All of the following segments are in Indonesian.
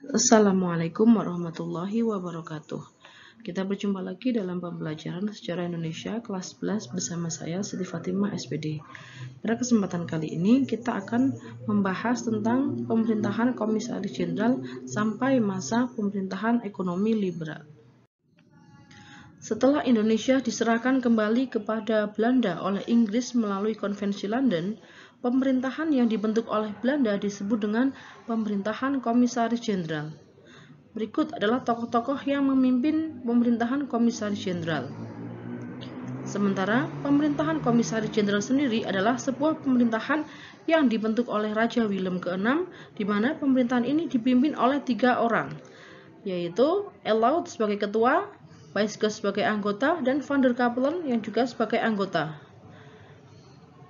Assalamualaikum warahmatullahi wabarakatuh. Kita berjumpa lagi dalam pembelajaran sejarah Indonesia kelas 11 bersama saya Siti Fatimah SPD. Pada kesempatan kali ini kita akan membahas tentang pemerintahan Komisaris Jenderal sampai masa pemerintahan ekonomi liberal. Setelah Indonesia diserahkan kembali kepada Belanda oleh Inggris melalui Konvensi London, pemerintahan yang dibentuk oleh Belanda disebut dengan pemerintahan Komisaris Jenderal. Berikut adalah tokoh-tokoh yang memimpin pemerintahan Komisaris Jenderal. Sementara pemerintahan Komisaris Jenderal sendiri adalah sebuah pemerintahan yang dibentuk oleh Raja Willem ke-6, di mana pemerintahan ini dipimpin oleh 3 orang, yaitu Elaud sebagai ketua, Paisges sebagai anggota, dan Van der Capellen yang juga sebagai anggota.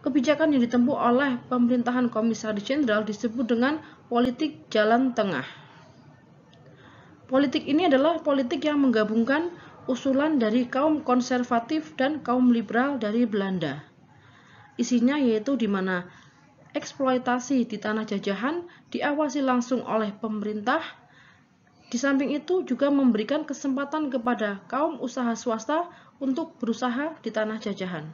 Kebijakan yang ditempuh oleh pemerintahan Komisaris Jenderal disebut dengan politik jalan tengah. Politik ini adalah politik yang menggabungkan usulan dari kaum konservatif dan kaum liberal dari Belanda. Isinya yaitu di mana eksploitasi di tanah jajahan diawasi langsung oleh pemerintah. Di samping itu juga memberikan kesempatan kepada kaum usaha swasta untuk berusaha di tanah jajahan.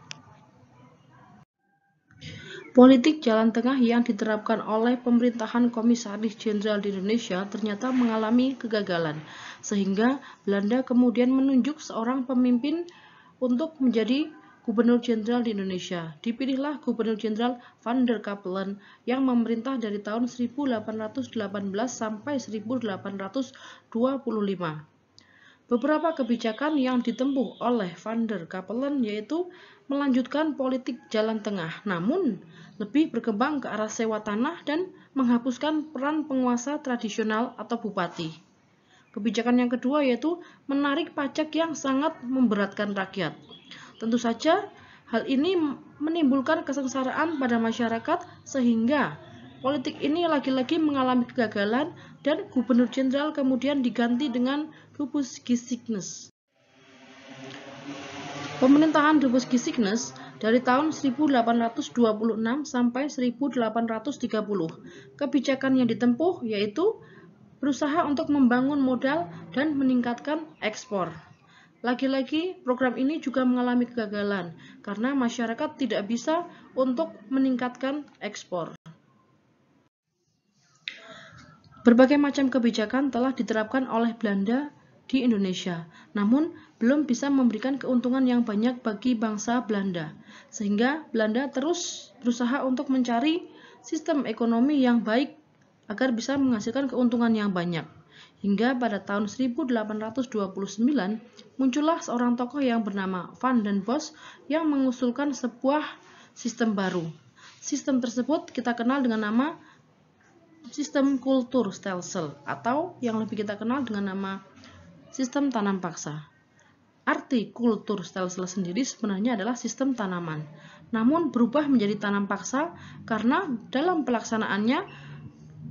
Politik jalan tengah yang diterapkan oleh pemerintahan Komisaris Jenderal di Indonesia ternyata mengalami kegagalan, sehingga Belanda kemudian menunjuk seorang pemimpin untuk menjadi Gubernur Jenderal di Indonesia. Dipilihlah Gubernur Jenderal Van der Capellen yang memerintah dari tahun 1818 sampai 1825. Beberapa kebijakan yang ditempuh oleh Van der Capellen yaitu melanjutkan politik jalan tengah, namun lebih berkembang ke arah sewa tanah dan menghapuskan peran penguasa tradisional atau bupati. Kebijakan yang kedua yaitu menarik pajak yang sangat memberatkan rakyat. Tentu saja hal ini menimbulkan kesengsaraan pada masyarakat sehingga politik ini lagi-lagi mengalami kegagalan dan Gubernur Jenderal kemudian diganti dengan Dubosc-Gysinghus. Pemerintahan Dubosc-Gysinghus dari tahun 1826 sampai 1830. Kebijakan yang ditempuh yaitu berusaha untuk membangun modal dan meningkatkan ekspor. Lagi-lagi program ini juga mengalami kegagalan karena masyarakat tidak bisa untuk meningkatkan ekspor. Berbagai macam kebijakan telah diterapkan oleh Belanda di Indonesia, namun belum bisa memberikan keuntungan yang banyak bagi bangsa Belanda, sehingga Belanda terus berusaha untuk mencari sistem ekonomi yang baik agar bisa menghasilkan keuntungan yang banyak. Hingga pada tahun 1829 muncullah seorang tokoh yang bernama Van den Bosch yang mengusulkan sebuah sistem baru. Sistem tersebut kita kenal dengan nama sistem kulturstelsel atau yang lebih kita kenal dengan nama sistem tanam paksa. Arti kulturstelsel sendiri sebenarnya adalah sistem tanaman, namun berubah menjadi tanam paksa karena dalam pelaksanaannya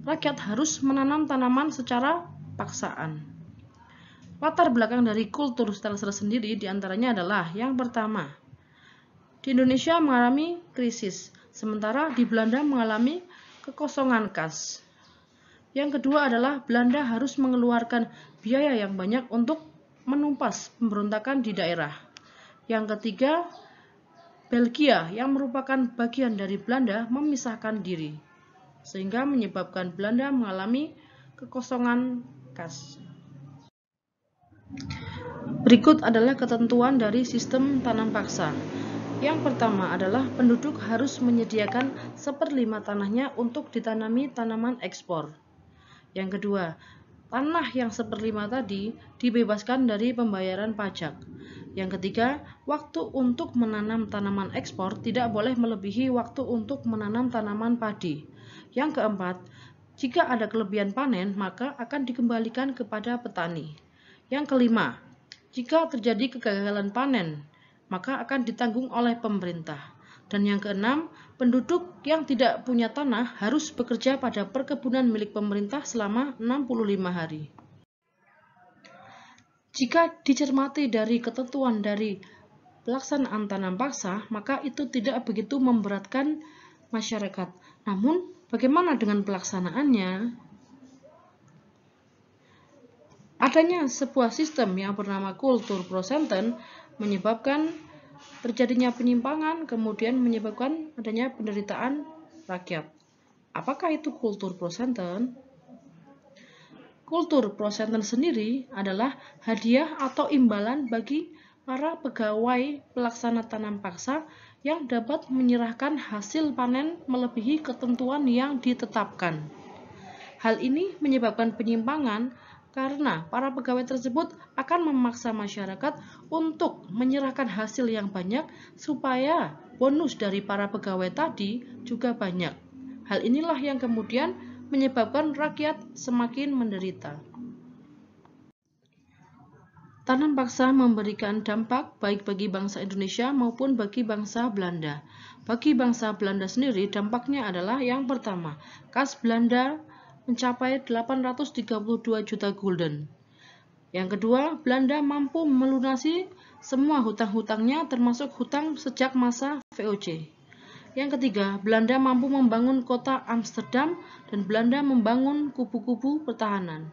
rakyat harus menanam tanaman secara paksaan. Latar belakang dari kulturstelsel sendiri diantaranya adalah yang pertama, di Indonesia mengalami krisis, sementara di Belanda mengalami kekosongan kas. Yang kedua adalah Belanda harus mengeluarkan biaya yang banyak untuk menumpas pemberontakan di daerah. Yang ketiga, Belgia yang merupakan bagian dari Belanda memisahkan diri, sehingga menyebabkan Belanda mengalami kekosongan kas. Berikut adalah ketentuan dari sistem tanam paksa. Yang pertama adalah penduduk harus menyediakan 1/5 tanahnya untuk ditanami tanaman ekspor. Yang kedua, tanah yang 1/5 tadi dibebaskan dari pembayaran pajak. Yang ketiga, waktu untuk menanam tanaman ekspor tidak boleh melebihi waktu untuk menanam tanaman padi. Yang keempat, jika ada kelebihan panen, maka akan dikembalikan kepada petani. Yang kelima, jika terjadi kegagalan panen, maka akan ditanggung oleh pemerintah. Dan yang keenam, penduduk yang tidak punya tanah harus bekerja pada perkebunan milik pemerintah selama 65 hari. Jika dicermati dari ketentuan dari pelaksanaan tanam paksa, maka itu tidak begitu memberatkan masyarakat. Namun, bagaimana dengan pelaksanaannya? Adanya sebuah sistem yang bernama kultur prosenten menyebabkan terjadinya penyimpangan, kemudian menyebabkan adanya penderitaan rakyat. Apakah itu kultur prosenten? Kultur prosenten sendiri adalah hadiah atau imbalan bagi para pegawai pelaksana tanam paksa yang dapat menyerahkan hasil panen melebihi ketentuan yang ditetapkan. Hal ini menyebabkan penyimpangan karena para pegawai tersebut akan memaksa masyarakat untuk menyerahkan hasil yang banyak supaya bonus dari para pegawai tadi juga banyak. Hal inilah yang kemudian menyebabkan rakyat semakin menderita. Tanam paksa memberikan dampak baik bagi bangsa Indonesia maupun bagi bangsa Belanda. Bagi bangsa Belanda sendiri, dampaknya adalah yang pertama, kas Belanda mencapai 832 juta gulden. Yang kedua, Belanda mampu melunasi semua hutang-hutangnya termasuk hutang sejak masa VOC. Yang ketiga, Belanda mampu membangun kota Amsterdam dan Belanda membangun kubu-kubu pertahanan.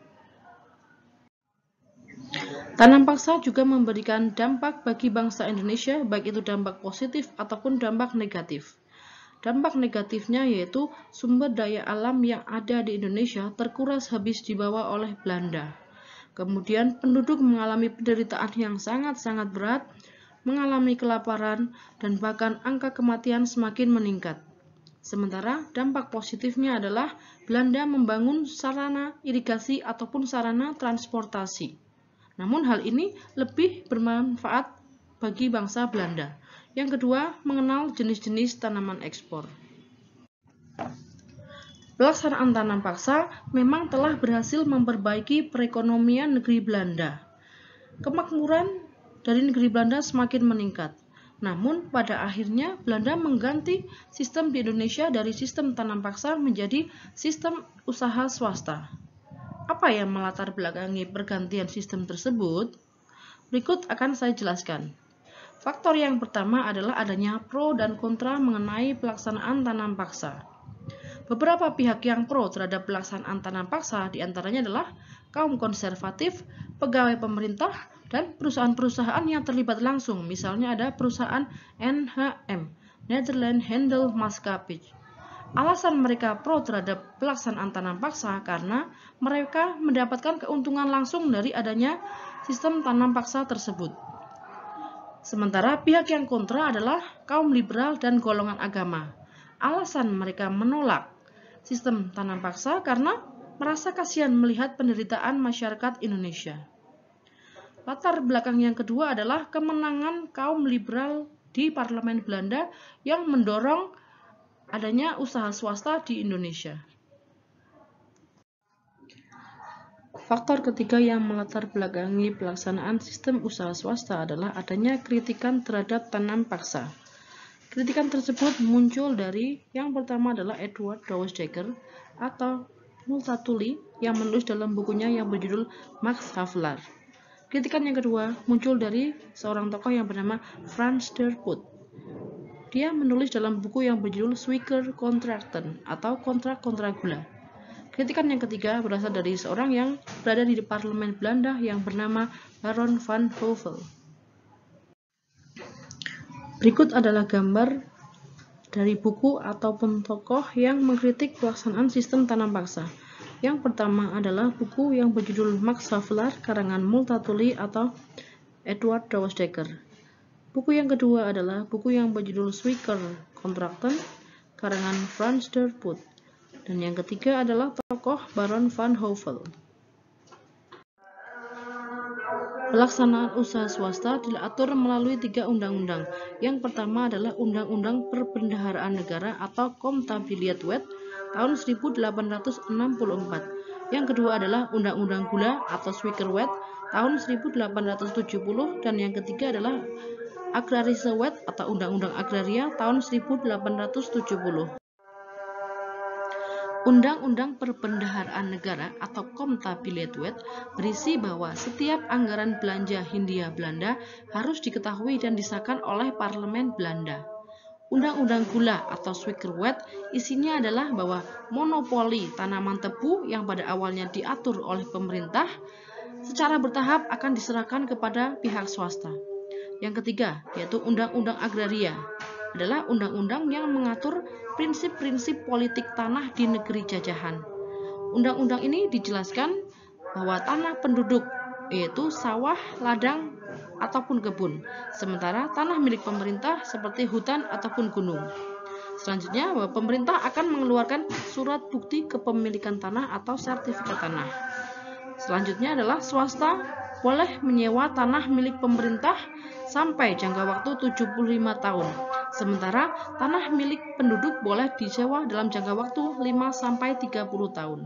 Tanam paksa juga memberikan dampak bagi bangsa Indonesia, baik itu dampak positif ataupun dampak negatif. Dampak negatifnya yaitu sumber daya alam yang ada di Indonesia terkuras habis dibawa oleh Belanda. Kemudian penduduk mengalami penderitaan yang sangat-sangat berat, mengalami kelaparan, dan bahkan angka kematian semakin meningkat. Sementara dampak positifnya adalah Belanda membangun sarana irigasi ataupun sarana transportasi. Namun hal ini lebih bermanfaat bagi bangsa Belanda. Yang kedua, mengenal jenis-jenis tanaman ekspor. Pelaksanaan tanam paksa memang telah berhasil memperbaiki perekonomian negeri Belanda. Kemakmuran dari negeri Belanda semakin meningkat. Namun, pada akhirnya Belanda mengganti sistem di Indonesia dari sistem tanam paksa menjadi sistem usaha swasta. Apa yang melatar belakangi pergantian sistem tersebut? Berikut akan saya jelaskan. Faktor yang pertama adalah adanya pro dan kontra mengenai pelaksanaan tanam paksa. Beberapa pihak yang pro terhadap pelaksanaan tanam paksa diantaranya adalah kaum konservatif, pegawai pemerintah, dan perusahaan-perusahaan yang terlibat langsung. Misalnya ada perusahaan NHM, Nederland Handel Maatschappij. Alasan mereka pro terhadap pelaksanaan tanam paksa karena mereka mendapatkan keuntungan langsung dari adanya sistem tanam paksa tersebut. Sementara pihak yang kontra adalah kaum liberal dan golongan agama. Alasan mereka menolak sistem tanam paksa karena merasa kasihan melihat penderitaan masyarakat Indonesia. Latar belakang yang kedua adalah kemenangan kaum liberal di parlemen Belanda yang mendorong adanya usaha swasta di Indonesia. Faktor ketiga yang melatar belakangi pelaksanaan sistem usaha swasta adalah adanya kritikan terhadap tanam paksa. Kritikan tersebut muncul dari yang pertama adalah Edward Douwes-Dekker atau Multatuli yang menulis dalam bukunya yang berjudul Max Havelaar. Kritikan yang kedua muncul dari seorang tokoh yang bernama Frans der Pot. Dia menulis dalam buku yang berjudul Suiker Kontrakten atau kontrak-kontrak gula. Kritikan yang ketiga berasal dari seorang yang berada di parlemen Belanda yang bernama Baron van Hövell. Berikut adalah gambar dari buku ataupun tokoh yang mengkritik pelaksanaan sistem tanam paksa. Yang pertama adalah buku yang berjudul Max Havelaar karangan Multatuli atau Edward Douwes-Dekker. Buku yang kedua adalah buku yang berjudul Suiker Kontrakten karangan Frans der Pot. Dan yang ketiga adalah tokoh Baron van Hövell. Pelaksanaan usaha swasta diatur melalui 3 undang-undang. Yang pertama adalah Undang-Undang Perbendaharaan Negara atau Komtabiliteit tahun 1864. Yang kedua adalah Undang-Undang Gula atau Suikerwet tahun 1870 dan yang ketiga adalah Agrarische Wet atau Undang-Undang Agraria tahun 1870. Undang-Undang Perbendaharaan Negara atau Komtabiliteit berisi bahwa setiap anggaran belanja Hindia Belanda harus diketahui dan disahkan oleh parlemen Belanda. Undang-Undang Gula atau Suikerwet isinya adalah bahwa monopoli tanaman tebu yang pada awalnya diatur oleh pemerintah secara bertahap akan diserahkan kepada pihak swasta. Yang ketiga, yaitu Undang-Undang Agraria, adalah undang-undang yang mengatur prinsip-prinsip politik tanah di negeri jajahan. Undang-undang ini dijelaskan bahwa tanah penduduk, yaitu sawah, ladang, ataupun kebun, sementara tanah milik pemerintah seperti hutan ataupun gunung. Selanjutnya, bahwa pemerintah akan mengeluarkan surat bukti kepemilikan tanah atau sertifikat tanah. Selanjutnya adalah swasta boleh menyewa tanah milik pemerintah sampai jangka waktu 75 tahun. Sementara tanah milik penduduk boleh disewa dalam jangka waktu 5-30 tahun.